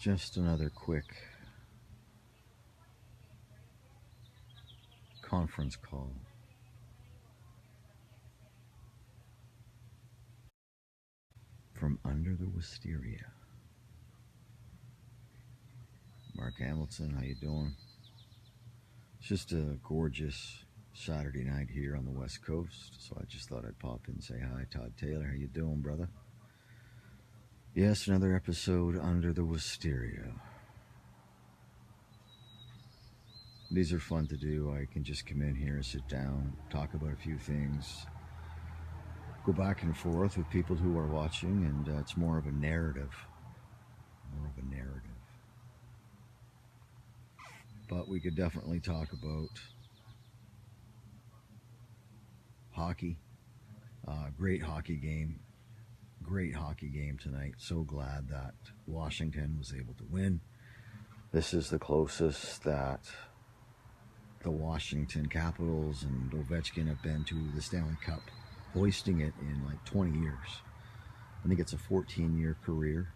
Just another quick conference call. From under the wisteria. Mark Hamilton, how you doing? It's just a gorgeous Saturday night here on the West Coast, so I just thought I'd pop in and say hi. Todd Taylor, how you doing, brother? Yes, another episode under the wisteria. These are fun to do. I can just come in here and sit down, talk about a few things, go back and forth with people who are watching, and it's more of a narrative. But we could definitely talk about hockey. Great hockey game tonight. So glad that Washington was able to win. This is the closest that the Washington Capitals and Ovechkin have been to the Stanley Cup, hoisting it in like 20 years. I think it's a 14-year career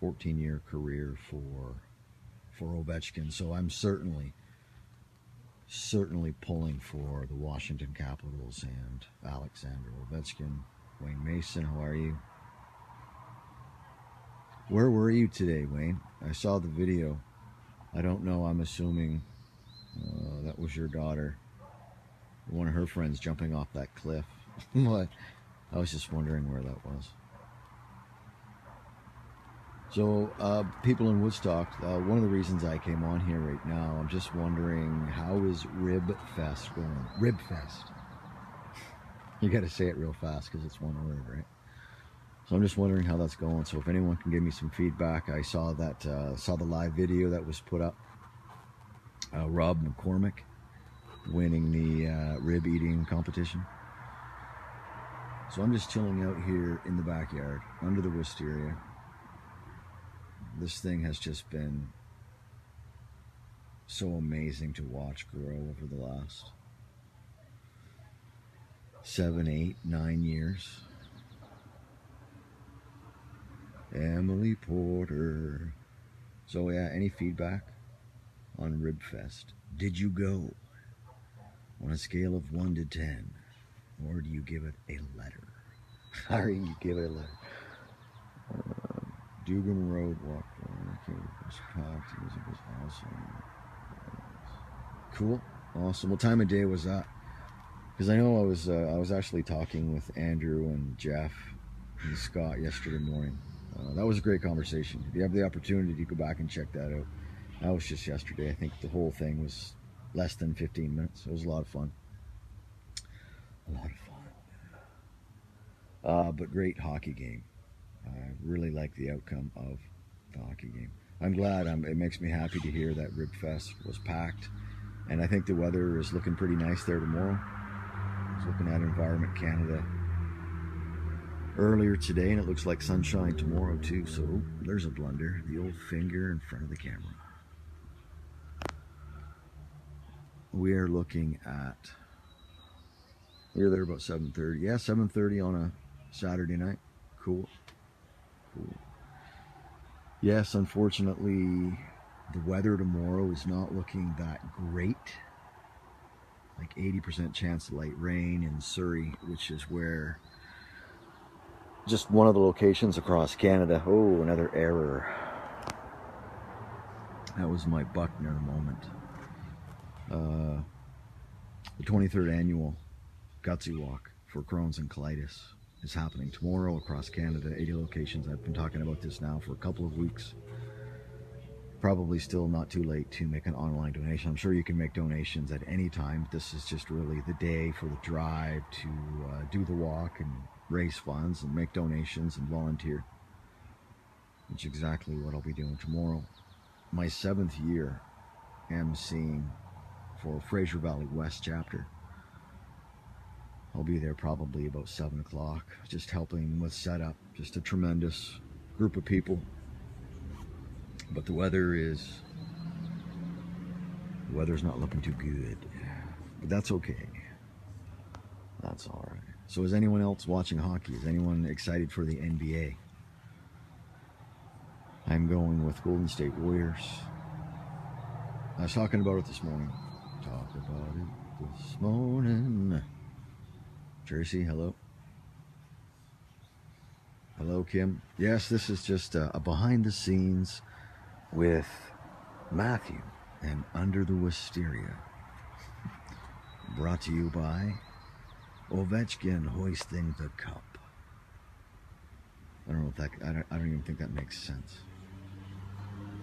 for Ovechkin. So I'm certainly pulling for the Washington Capitals and Alexander Ovechkin. Wayne Mason, how are you? Where were you today, Wayne? I saw the video. I don't know, I'm assuming that was your daughter, one of her friends jumping off that cliff. But I was just wondering where that was. So, people in Woodstock, one of the reasons I came on here right now, I'm just wondering, how is Rib Fest going? Rib Fest. You got to say it real fast because it's one word, right? So I'm just wondering how that's going. So if anyone can give me some feedback, I saw the live video that was put up. Rob McCormick winning the rib eating competition. So I'm just chilling out here in the backyard under the wisteria. This thing has just been so amazing to watch grow over the last 7, 8, 9 years. Emily Porter. So yeah, any feedback on Ribfest? Did you go on a scale of 1 to 10, or do you give it a letter? How do you give it a letter? Dugan Road walk. Okay, it was packed. Music was awesome. Cool, awesome. What time of day was that? Because I know I was actually talking with Andrew and Jeff and Scott yesterday morning. That was a great conversation. If you have the opportunity to go back and check that out. That was just yesterday. I think the whole thing was less than 15 minutes. It was a lot of fun. But great hockey game. I really like the outcome of the hockey game. I'm glad. It makes me happy to hear that Ribfest was packed. And I think the weather is looking pretty nice there tomorrow. I was looking at Environment Canada earlier today, and it looks like sunshine tomorrow too. So there's a blunder. The old finger in front of the camera. We are looking at, we were there about 7:30. Yeah, 7:30 on a Saturday night. Cool. Yes, unfortunately, the weather tomorrow is not looking that great. Like 80% chance of light rain in Surrey, which is where, just one of the locations across Canada. Oh, another error. That was my Buckner moment. The 23rd annual Gutsy Walk for Crohn's and Colitis is happening tomorrow across Canada, 80 locations. I've been talking about this now for a couple of weeks. Probably still not too late to make an online donation. I'm sure you can make donations at any time. This is just really the day for the drive to do the walk and raise funds and make donations and volunteer, which is exactly what I'll be doing tomorrow. My 7th year emceeing for Fraser Valley West chapter. I'll be there probably about 7 o'clock, just helping with setup. Just a tremendous group of people. But the weather's not looking too good. But that's okay. That's all right. So is anyone else watching hockey? Is anyone excited for the NBA? I'm going with Golden State Warriors. I was talking about it this morning. Talk about it this morning. Tracy, hello. Hello, Kim. Yes, this is just a behind the scenes with Matthew and Under the Wisteria. Brought to you by Ovechkin hoisting the cup. I don't know if that, I don't even think that makes sense.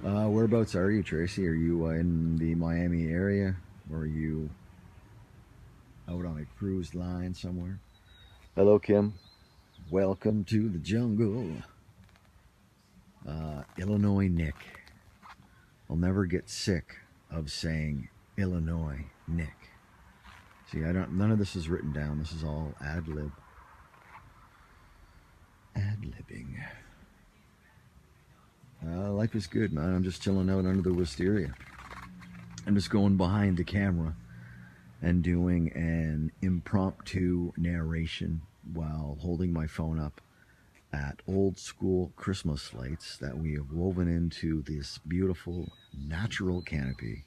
Whereabouts are you, Tracy? Are you in the Miami area? Or are you out on a cruise line somewhere? Hello, Kim. Welcome to the jungle. Illinois Nick. I'll never get sick of saying Illinois Nick. See, none of this is written down. This is all ad-lib. Ad-libbing. Life is good, man. I'm just chilling out under the wisteria. I'm just going behind the camera and doing an impromptu narration while holding my phone up at old school Christmas lights that we have woven into this beautiful natural canopy.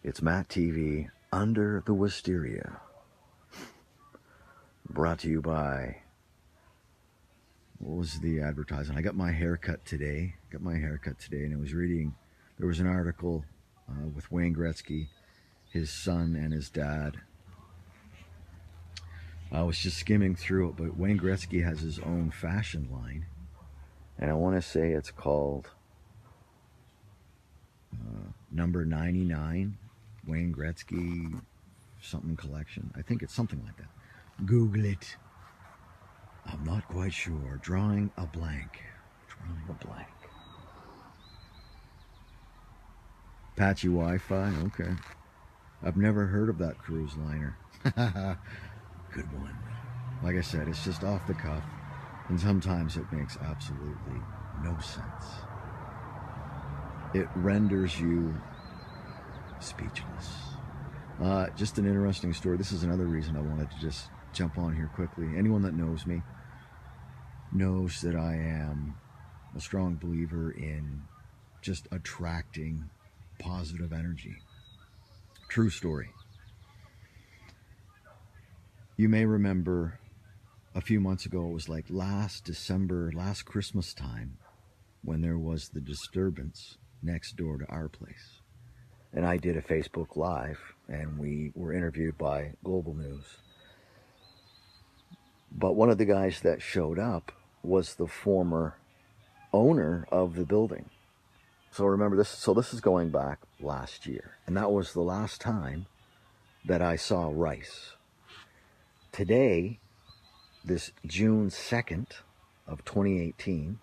It's MattTv Under the Wisteria. Brought to you by... What was the advertisement? I got my haircut today. And I was reading, there was an article with Wayne Gretzky, his son and his dad. I was just skimming through it, but Wayne Gretzky has his own fashion line. And I want to say it's called number 99, Wayne Gretzky something collection. I think it's something like that. Google it. I'm not quite sure. Drawing a blank. Patchy Wi-Fi? Okay. I've never heard of that cruise liner. Good one. Like I said, it's just off the cuff. And sometimes it makes absolutely no sense. It renders you speechless. Just an interesting story. This is another reason I wanted to just jump on here quickly. Anyone that knows me knows that I am a strong believer in just attracting positive energy. True story. You may remember a few months ago, it was like last December, last Christmas time, when there was the disturbance next door to our place. And I did a Facebook Live, and we were interviewed by Global News. But one of the guys that showed up was the former owner of the building. So remember this, so this is going back last year. And that was the last time that I saw Rice. Today, this June 2nd of 2018,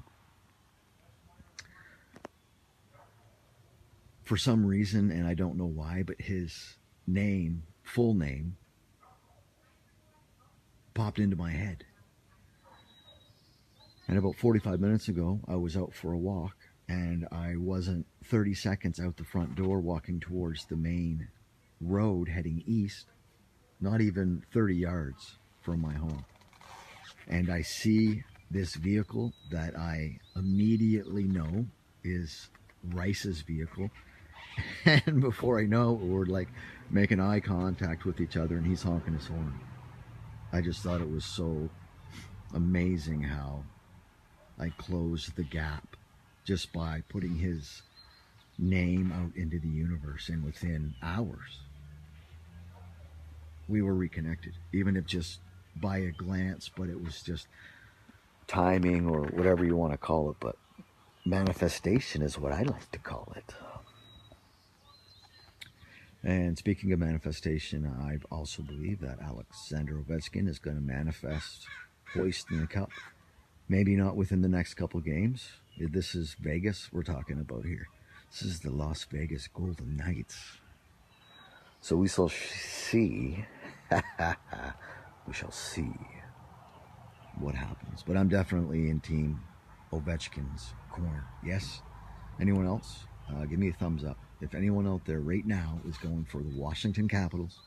for some reason, and I don't know why, but his name, full name, popped into my head. And about 45 minutes ago, I was out for a walk, and I wasn't 30 seconds out the front door walking towards the main road heading east, not even 30 yards from my home. And I see this vehicle that I immediately know is Rice's vehicle. And before I know it, we're like making eye contact with each other, and he's honking his horn. I just thought it was so amazing how I closed the gap just by putting his name out into the universe, and within hours we were reconnected, even if just by a glance, but it was just timing or whatever you want to call it, but manifestation is what I like to call it. And speaking of manifestation, I also believe that Alexander Ovechkin is going to manifest hoisting the cup. Maybe not within the next couple games. This is Vegas we're talking about here. This is the Las Vegas Golden Knights. So we shall see. We shall see what happens. But I'm definitely in team Ovechkin's corner. Yes? Anyone else? Give me a thumbs up. If anyone out there right now is going for the Washington Capitals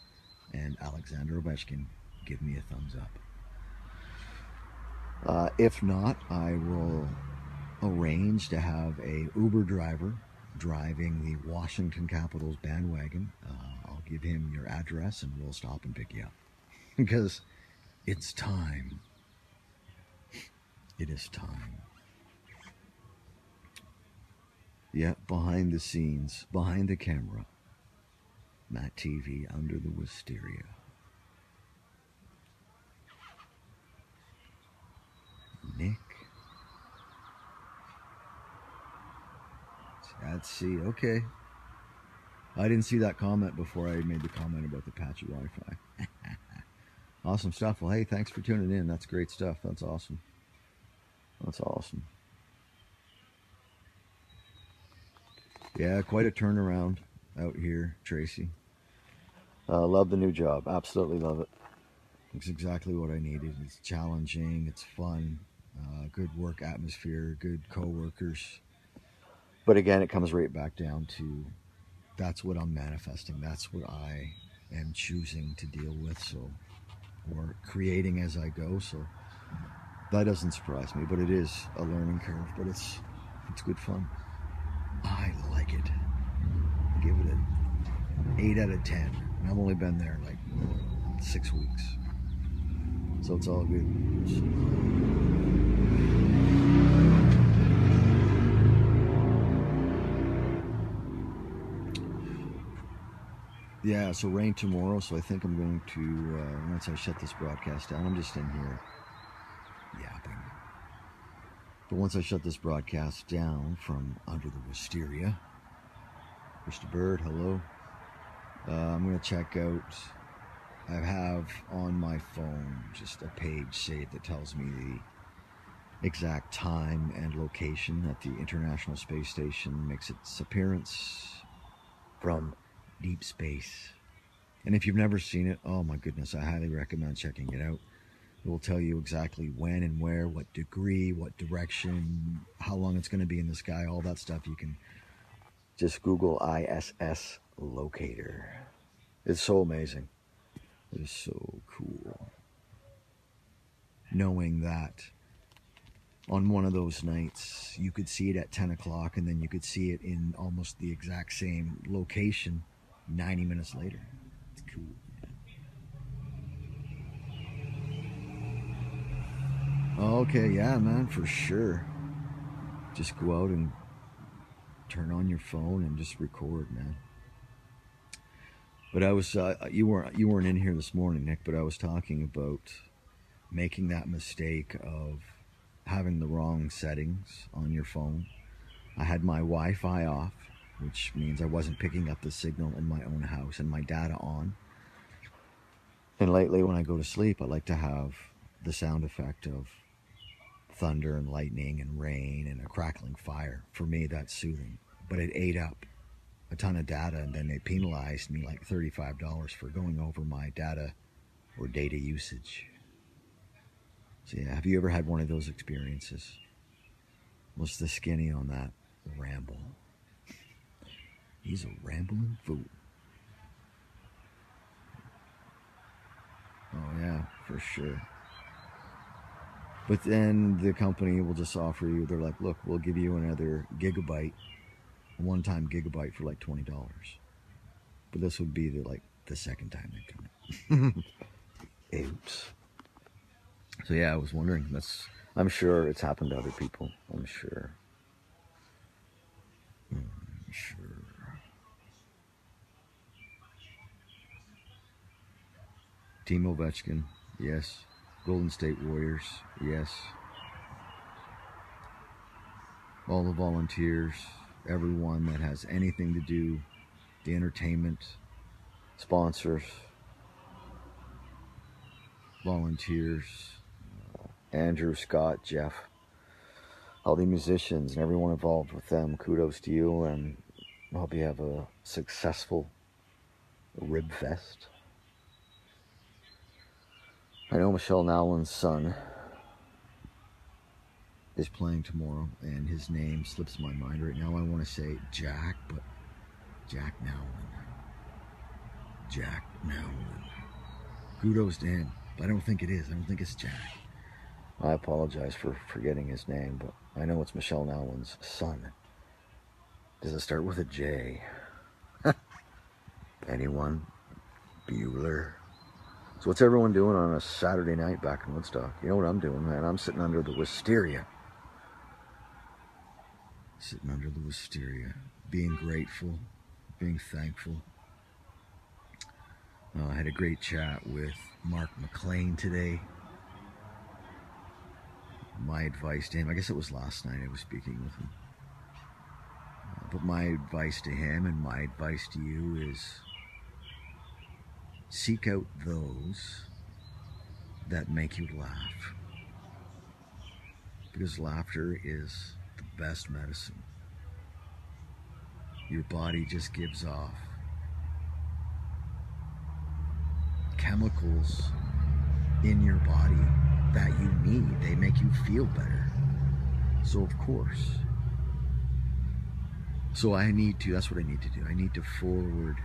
and Alexander Ovechkin, give me a thumbs up. If not, I will arranged to have a Uber driver driving the Washington Capitals bandwagon. I'll give him your address and we'll stop and pick you up. Because it's time. It is time. Yeah, behind the scenes, behind the camera, MattTv under the wisteria. Nick. Let's see, okay. I didn't see that comment before I made the comment about the patchy Wi-Fi. Awesome stuff. Well, hey, thanks for tuning in. That's great stuff. That's awesome. That's awesome. Yeah, quite a turnaround out here, Tracy. Love the new job. Absolutely love it. It's exactly what I needed. It's challenging. It's fun. Good work atmosphere. Good co-workers. But again, it comes right back down to that's what I'm manifesting. That's what I am choosing to deal with. So, or creating as I go. So that doesn't surprise me. But it is a learning curve. But it's good fun. I like it. I give it an 8 out of 10. And I've only been there like 6 weeks. So it's all good. Yeah, so rain tomorrow. So I think I'm going to, once I shut this broadcast down, I'm just in here yapping. But once I shut this broadcast down from under the wisteria, Mr. Bird, hello. I'm going to check out, I have on my phone just a page saved that tells me the exact time and location that the International Space Station makes its appearance from deep space. And if you've never seen it, oh my goodness, I highly recommend checking it out. It will tell you exactly when and where, what degree, what direction, how long it's going to be in the sky, all that stuff. You can just Google ISS locator. It's so amazing. It is so cool. Knowing that on one of those nights, you could see it at 10 o'clock and then you could see it in almost the exact same location 90 minutes later. It's cool. Okay, yeah, man, for sure. Just go out and turn on your phone and just record, man. But I was, you weren't in here this morning, Nick, but I was talking about making that mistake of having the wrong settings on your phone. I had my Wi-Fi off, which means I wasn't picking up the signal in my own house, and my data on. And lately when I go to sleep, I like to have the sound effect of thunder and lightning and rain and a crackling fire. For me, that's soothing. But it ate up a ton of data, and then they penalized me like $35 for going over my data or data usage. So yeah, have you ever had one of those experiences? What's the skinny on that ramble? He's a rambling fool. Oh yeah, for sure. But then the company will just offer you, they're like, look, we'll give you another gigabyte, a one-time gigabyte for like $20. But this would be the second time they've done it. Oops. So yeah, I was wondering, I'm sure it's happened to other people. I'm sure. Team Ovechkin, yes. Golden State Warriors, yes. All the volunteers, everyone that has anything to do, the entertainment, sponsors, volunteers, Andrew, Scott, Jeff, all the musicians and everyone involved with them, kudos to you, and I hope you have a successful Rib Fest. I know Michelle Nowlin's son is playing tomorrow, and his name slips my mind right now. I want to say Jack, but Jack Nowlin. Jack Nowlin. Kudos to him, but I don't think it is. I don't think it's Jack. I apologize for forgetting his name, but I know it's Michelle Nowlin's son. Does it start with a J? Anyone? Bueller? So what's everyone doing on a Saturday night back in Woodstock? You know what I'm doing, man? I'm sitting under the wisteria. Sitting under the wisteria. Being grateful. Being thankful. I had a great chat with Mark McLean today. My advice to him, I guess it was last night I was speaking with him. But my advice to him and my advice to you is seek out those that make you laugh. Because laughter is the best medicine. Your body just gives off chemicals in your body that you need. They make you feel better. So of course. So that's what I need to do. I need to forward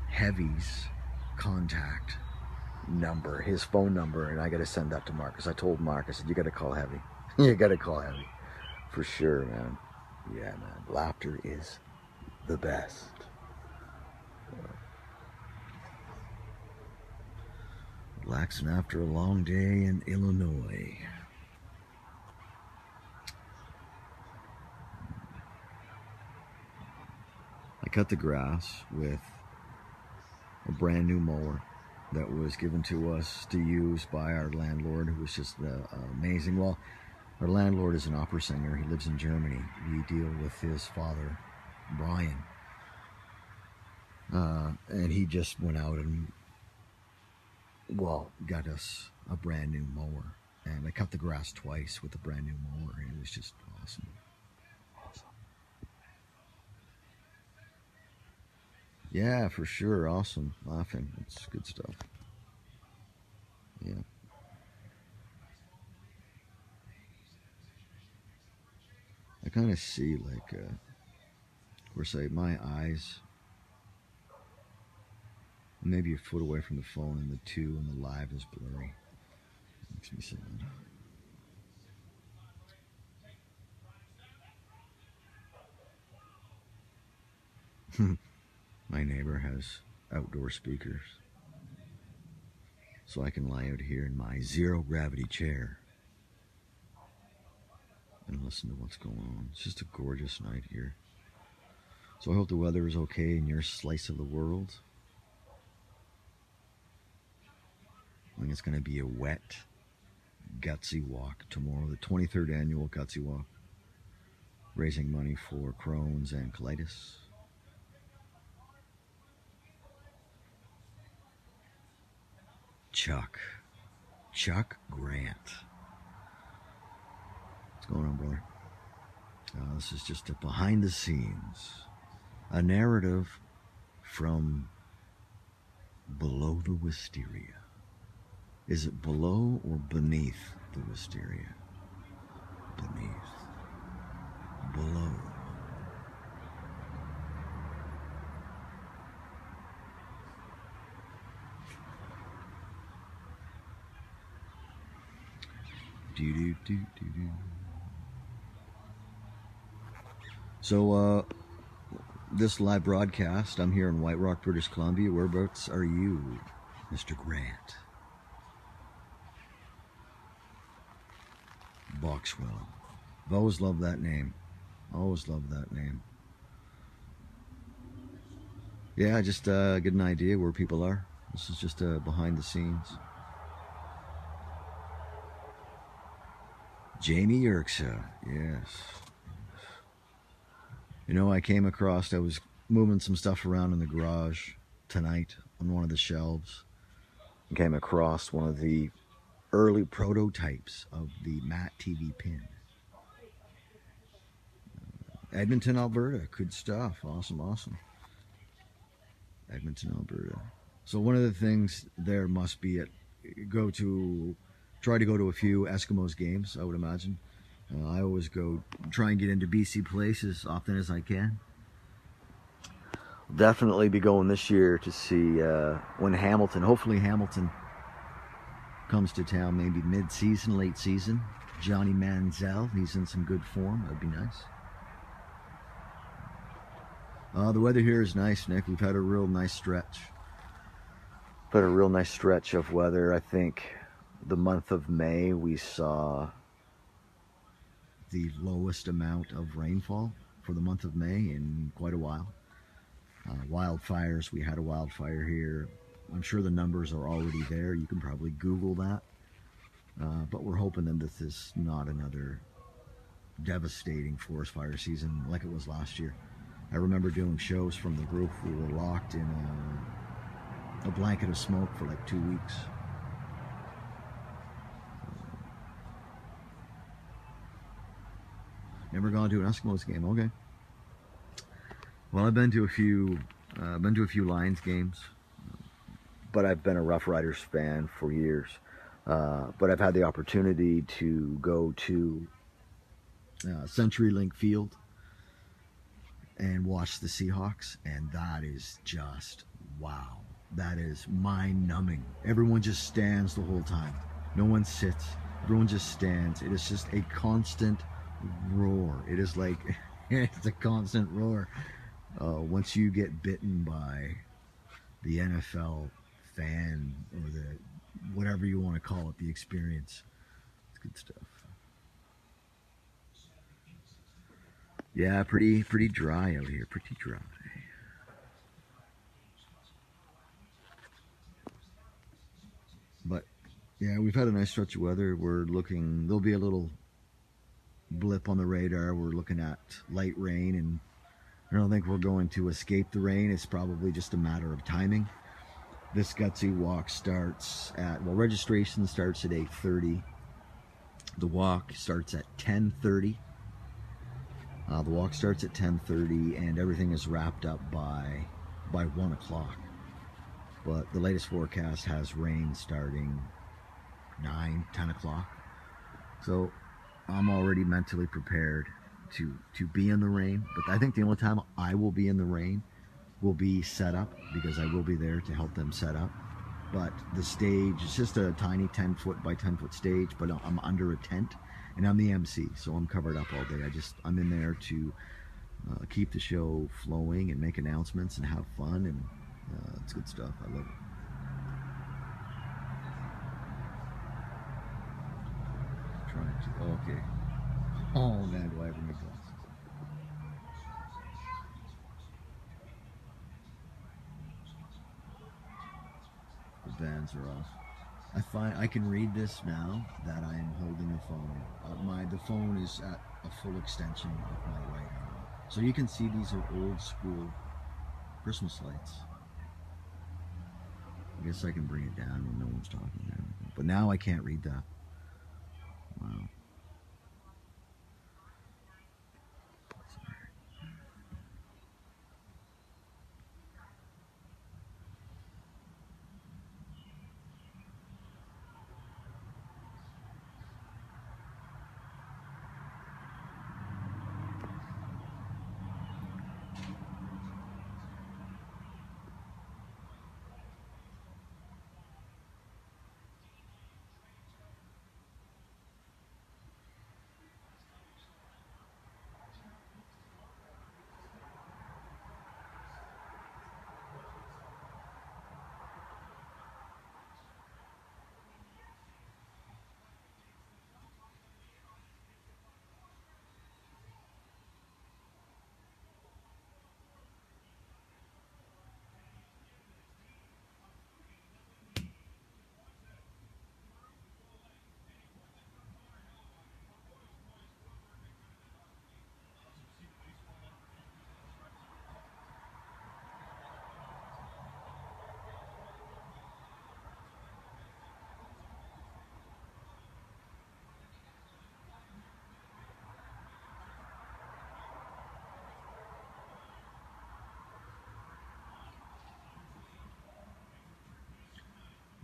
Heavy's contact number, his phone number, and I got to send that to Marcus. I told Mark, I said, you got to call Heavy. You got to call Heavy. For sure, man. Yeah, man. Laughter is the best. Relaxing after a long day in Illinois. I cut the grass with a brand new mower that was given to us to use by our landlord, who was just amazing. Well, our landlord is an opera singer. He lives in Germany. We deal with his father, Brian. And he just went out and, well, got us a brand new mower. And I cut the grass twice with a brand new mower. And it was just awesome. Yeah, for sure. Awesome. Laughing. It's good stuff. Yeah. I kind of see, like, of course, my eyes, maybe a foot away from the phone, and the two and the live is blurry. Makes me sad. My neighbor has outdoor speakers, so I can lie out here in my zero gravity chair and listen to what's going on. It's just a gorgeous night here. So I hope the weather is okay in your slice of the world. I think it's going to be a wet, gutsy walk tomorrow, the 23rd annual gutsy walk, raising money for Crohn's and colitis. Chuck Grant. What's going on, brother? This is just a behind the scenes, a narrative from below the wisteria. Is it below or beneath the wisteria? Beneath. Below. Do-do-do-do-do. So, this live broadcast, I'm here in White Rock, British Columbia. Whereabouts are you, Mr. Grant? Boxwell. I've always loved that name. Always loved that name. Yeah, just get an idea where people are. This is just behind the scenes. Jamie Yerxa, yes. You know, I was moving some stuff around in the garage tonight on one of the shelves and came across one of the early prototypes of the MattTv pin. Edmonton, Alberta, good stuff, awesome. Edmonton, Alberta. So one of the things there must be try to go to a few Eskimos games, I would imagine. I always try and get into BC Place as often as I can. Definitely be going this year to see when hopefully Hamilton comes to town maybe mid-season, late season. Johnny Manziel, he's in some good form. That'd be nice. The weather here is nice, Nick. We've had a real nice stretch. But a real nice stretch of weather. I think the month of May we saw the lowest amount of rainfall for the month of May in quite a while. Wildfires, we had a wildfire here. I'm sure the numbers are already there. You can probably Google that. But we're hoping that this is not another devastating forest fire season like it was last year. I remember doing shows from the roof. We were locked in a blanket of smoke for like 2 weeks. Never gone to an Eskimos game. Okay. Well, I've been to a few Lions games, but I've been a Rough Riders fan for years. But I've had the opportunity to go to CenturyLink Field and watch the Seahawks, and that is just wow. That is mind-numbing. Everyone just stands the whole time. No one sits. Everyone just stands. It is just a constant roar. It is like it's a constant roar. Once you get bitten by the NFL fan or the whatever you want to call it, the experience, it's good stuff. Yeah, pretty dry out here. Pretty dry. But yeah, we've had a nice stretch of weather. We're looking. There'll be a little blip on the radar. We're looking at light rain, and I don't think we're going to escape the rain. It's probably just a matter of timing. This Gutsy Walk starts at, well, registration starts at 8:30. The walk starts at 10:30. The walk starts at 10:30, and everything is wrapped up by 1 o'clock. But the latest forecast has rain starting 9, 10 o'clock. So I'm already mentally prepared to be in the rain. But I think the only time I will be in the rain will be set up, because I will be there to help them set up. But the stage is just a tiny 10-foot by 10-foot stage, but I'm under a tent, and I'm the MC, so I'm covered up all day. I'm in there to keep the show flowing and make announcements and have fun, and it's good stuff. I love it. Okay. Oh man, do I ever make glasses? The bands are off. I find I can read this now that I am holding the phone. The phone is at a full extension of my right arm, so you can see these are old school Christmas lights. I guess I can bring it down when no one's talking now, but now I can't read that. Wow.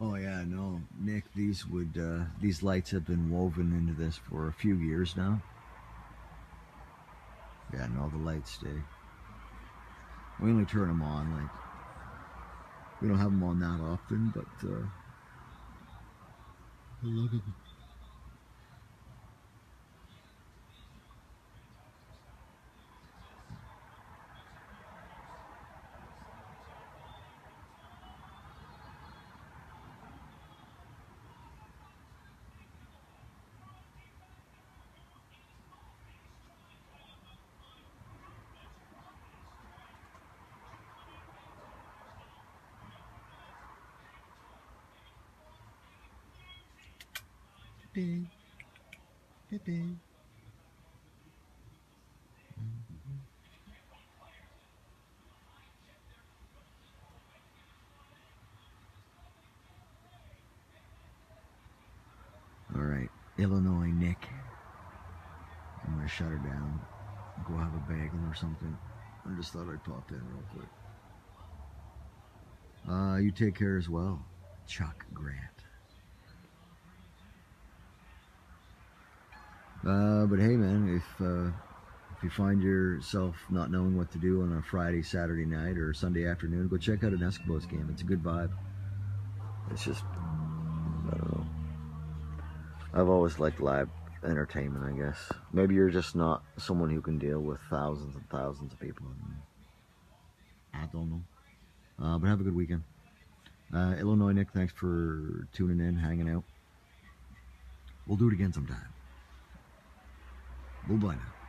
Oh yeah, no, Nick. These lights have been woven into this for a few years now. Yeah, no, the lights stay. We only turn them on, like, we don't have them on that often, but Look at them. Big, big, big. All right, Illinois Nick. I'm gonna shut her down. Go have a bagel or something. I just thought I'd pop in real quick. You take care as well, Chuck Grant. But hey, man, if you find yourself not knowing what to do on a Friday, Saturday night, or Sunday afternoon, go check out an Eskimos game. It's a good vibe. It's just, I don't know. I've always liked live entertainment, I guess. Maybe you're just not someone who can deal with thousands and thousands of people. I don't know. But have a good weekend. Illinois Nick, thanks for tuning in, hanging out. We'll do it again sometime. Bye-bye now.